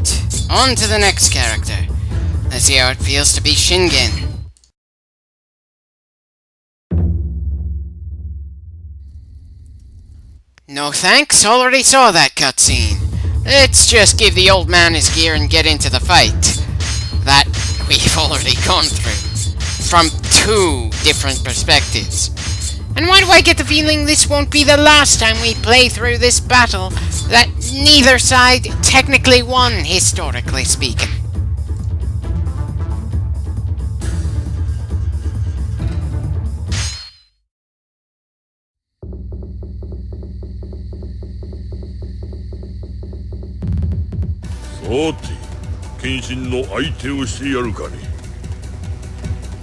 Right, on to the next character. Let's see how it feels to be Shingen. No thanks, already saw that cutscene. Let's just give the old man his gear and get into the fight. That we've already gone through. From 2 different perspectives. And why do I get the feeling this won't be the last time we play through this battle that neither side technically won, historically speaking?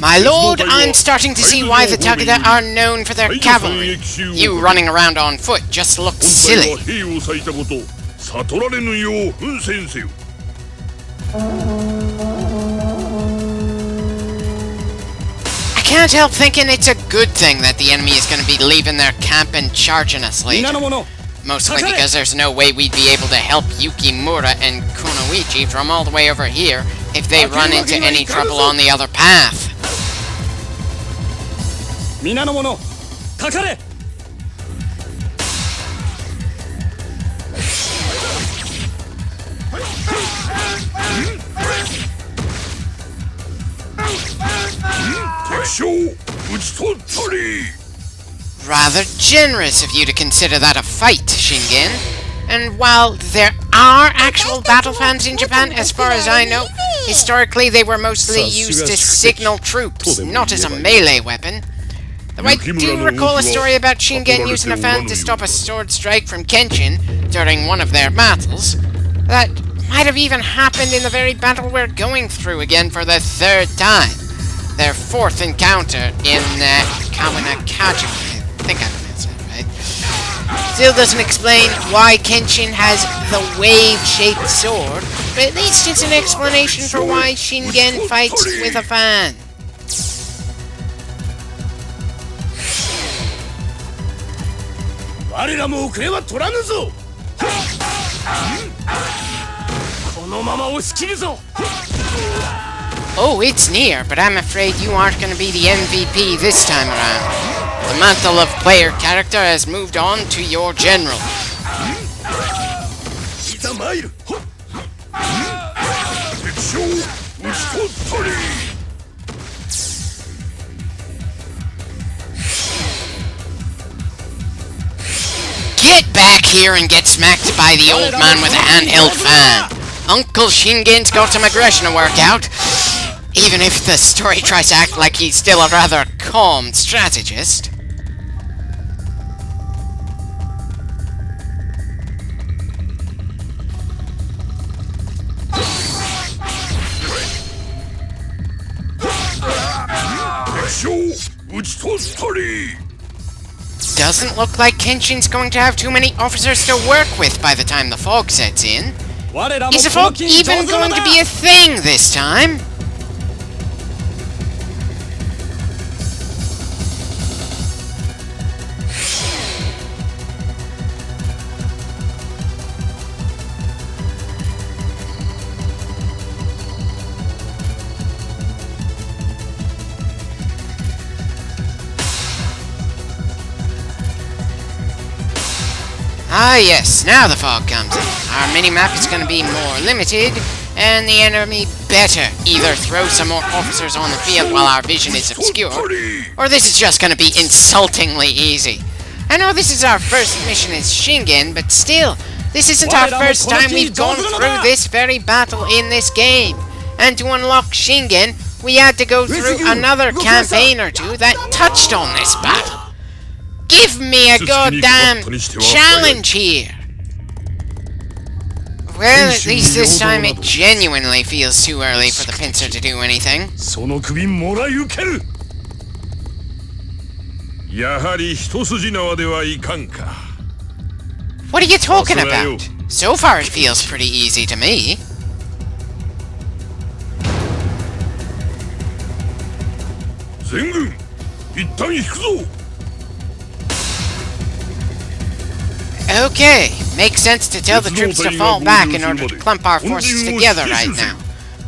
My lord, I'm starting to see why the Takeda are known for their cavalry. You running around on foot just looks silly. I can't help thinking it's a good thing that the enemy is going to be leaving their camp and charging us later. Mostly because there's no way we'd be able to help Yukimura and Kunoichi from all the way over here if they run into any trouble on the other path. Rather generous of you to consider that a fight, Shingen. And while there are actual battle fans in Japan, as far as I know, historically they were mostly used to signal troops, not as a melee weapon. Though I do recall a story about Shingen using a fan to stop a sword strike from Kenshin during one of their battles. That might have even happened in the very battle we're going through again for the 3rd time. Their 4th encounter in Kawanakaji. I think I pronounced that right. Still doesn't explain why Kenshin has the wave-shaped sword, but at least it's an explanation for why Shingen fights with a fan. Oh, it's near, but I'm afraid you aren't going to be the MVP this time around. The mantle of player character has moved on to your general. Get back here and get smacked by the old man with a handheld fan. Uncle Shingen's got some aggression to work out. Even if the story tries to act like he's still a rather calm strategist. Doesn't look like Kenshin's going to have too many officers to work with by the time the fog sets in. Is the fog even going to be a thing this time? Ah yes, now the fog comes in. Our minimap is going to be more limited, and the enemy better either throw some more officers on the field while our vision is obscured, or this is just going to be insultingly easy. I know this is our first mission as Shingen, but still, this isn't our first time we've gone through this very battle in this game. And to unlock Shingen, we had to go through another campaign or 2 that touched on this battle. Give me a goddamn challenge here! Well, at least this time it genuinely feels too early for the pincer to do anything. What are you talking about? So far it feels pretty easy to me. Okay, makes sense to tell the troops to fall back in order to clump our forces together right now.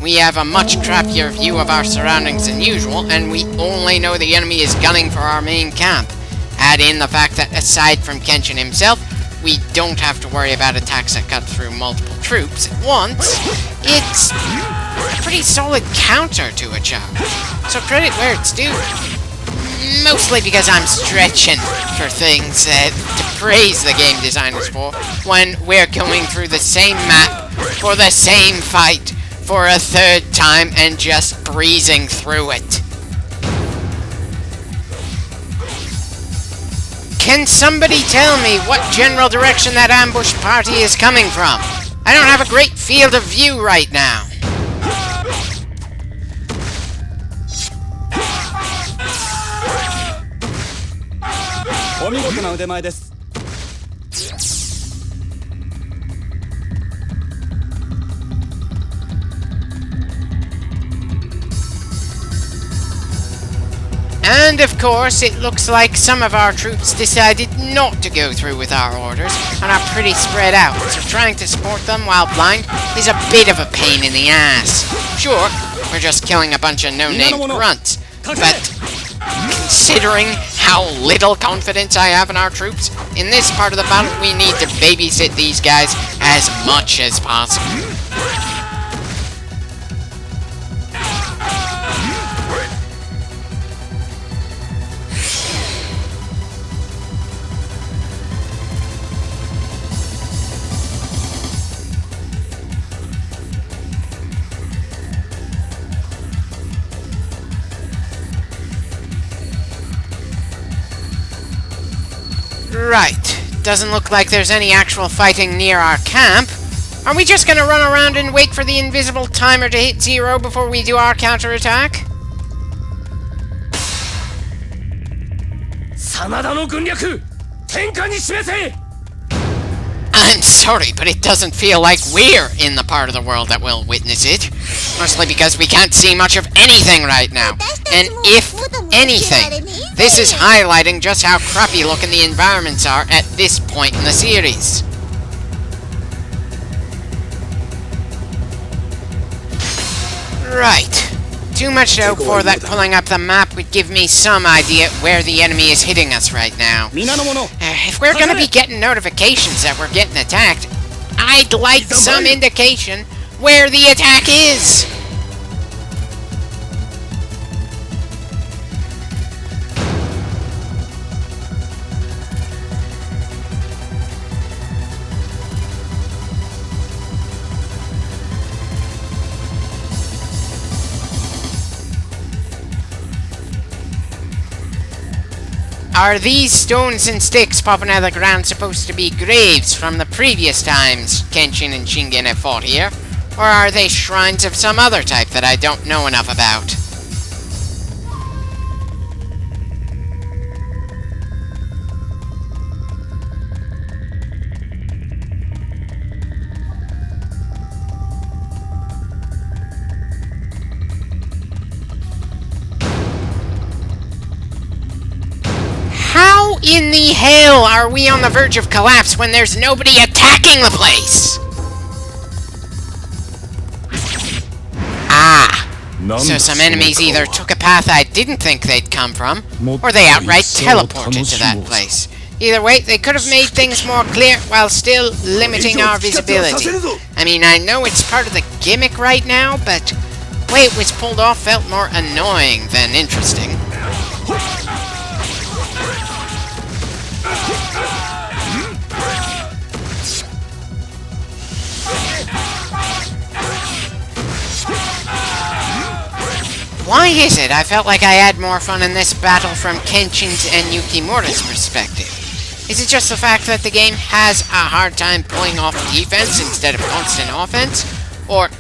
We have a much crappier view of our surroundings than usual, and we only know the enemy is gunning for our main camp. Add in the fact that aside from Kenshin himself, we don't have to worry about attacks that cut through multiple troops at once. It's a pretty solid counter to a charge. So credit where it's due. Mostly because I'm stretching for things to praise the game designers for when we're going through the same map for the same fight for a third time and just breezing through it. Can somebody tell me what general direction that ambush party is coming from? I don't have a great field of view right now. お見事な腕前です。 And of course, it looks like some of our troops decided not to go through with our orders and are pretty spread out, so trying to support them while blind is a bit of a pain in the ass. Sure, we're just killing a bunch of no-name grunts, but considering how little confidence I have in our troops, in this part of the battle we need to babysit these guys as much as possible. Right. Doesn't look like there's any actual fighting near our camp. Are we just gonna run around and wait for the invisible timer to hit 0 before we do our counterattack? I'm sorry, but it doesn't feel like we're in the part of the world that will witness it. Mostly because we can't see much of anything right now. And if anything, this is highlighting just how crappy looking the environments are at this point in the series. Right. Too much to hope for that pulling up the map would give me some idea where the enemy is hitting us right now. If we're gonna be getting notifications that we're getting attacked, I'd like some indication where the attack is. Are these stones and sticks popping out of the ground supposed to be graves from the previous times Kenshin and Shingen have fought here? Or are they shrines of some other type that I don't know enough about? How in the hell are we on the verge of collapse when there's nobody attacking the place? Ah, so some enemies either took a path I didn't think they'd come from, or they outright teleported to that place. Either way, they could have made things more clear while still limiting our visibility. I mean, I know it's part of the gimmick right now, but the way it was pulled off felt more annoying than interesting. Why is it I felt like I had more fun in this battle from Kenshin's and Yukimura's perspective? Is it just the fact that the game has a hard time pulling off defense instead of constant offense? Or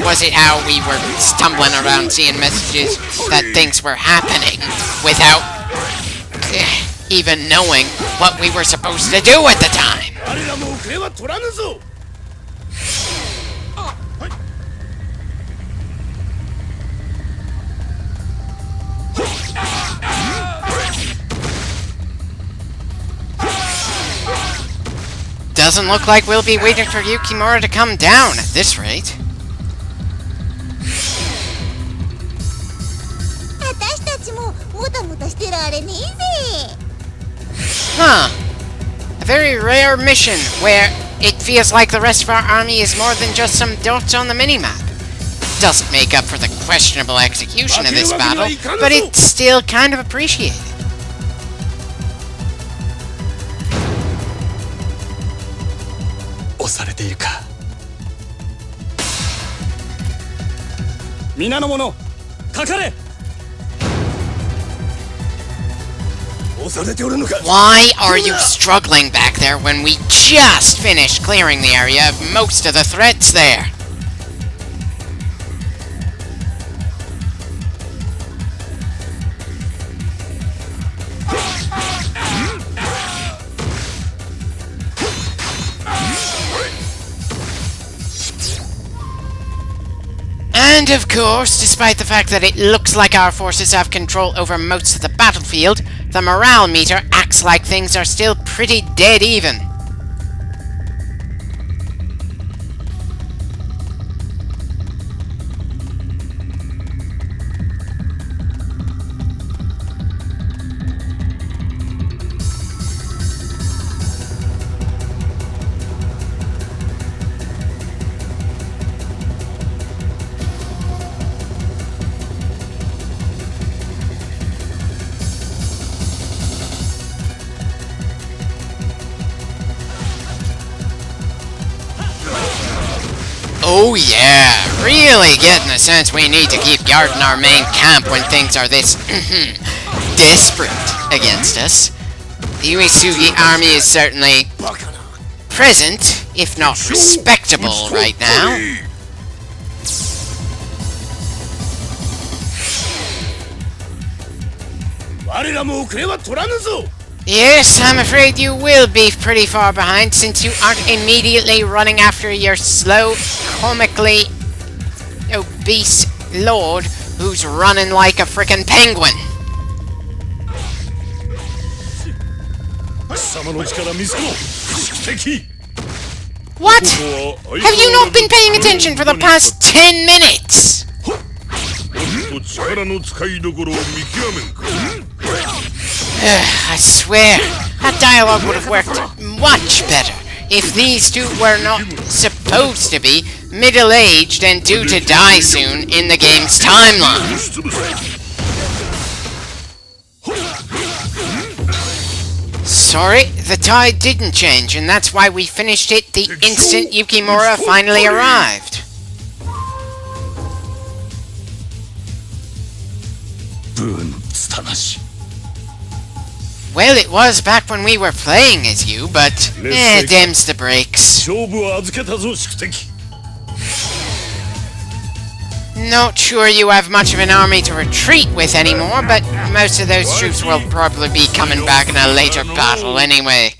was it how we were stumbling around seeing messages that things were happening without even knowing what we were supposed to do at the time? doesn't look like we'll be waiting for Yukimura to come down at this rate. 私たちももたもたしてられねえぜ。 Huh. A very rare mission where it feels like the rest of our army is more than just some dots on the minimap. Doesn't make up for the questionable execution of this battle, but it's still kind of appreciated. 押されているか。皆の者、かかれ。押されておるのか。 Why are you struggling back there when we just finished clearing the area of most of the threats there? And of course, despite the fact that it looks like our forces have control over most of the battlefield, the morale meter acts like things are still pretty dead even. Oh yeah, really getting the sense we need to keep guarding our main camp when things are this desperate against us. The Uesugi army is certainly present, if not respectable right now. Yes, I'm afraid you will be pretty far behind since you aren't immediately running after your slow, comically obese lord who's running like a frickin' penguin. What? Have you not been paying attention for the past 10 minutes? I swear, that dialogue would have worked much better if these two were not supposed to be middle-aged and due to die soon in the game's timeline. Sorry, the tide didn't change, and that's why we finished it the instant Yukimura finally arrived. Well, it was back when we were playing as you, but them's the breaks. Not sure you have much of an army to retreat with anymore, but most of those troops will probably be coming back in a later battle anyway.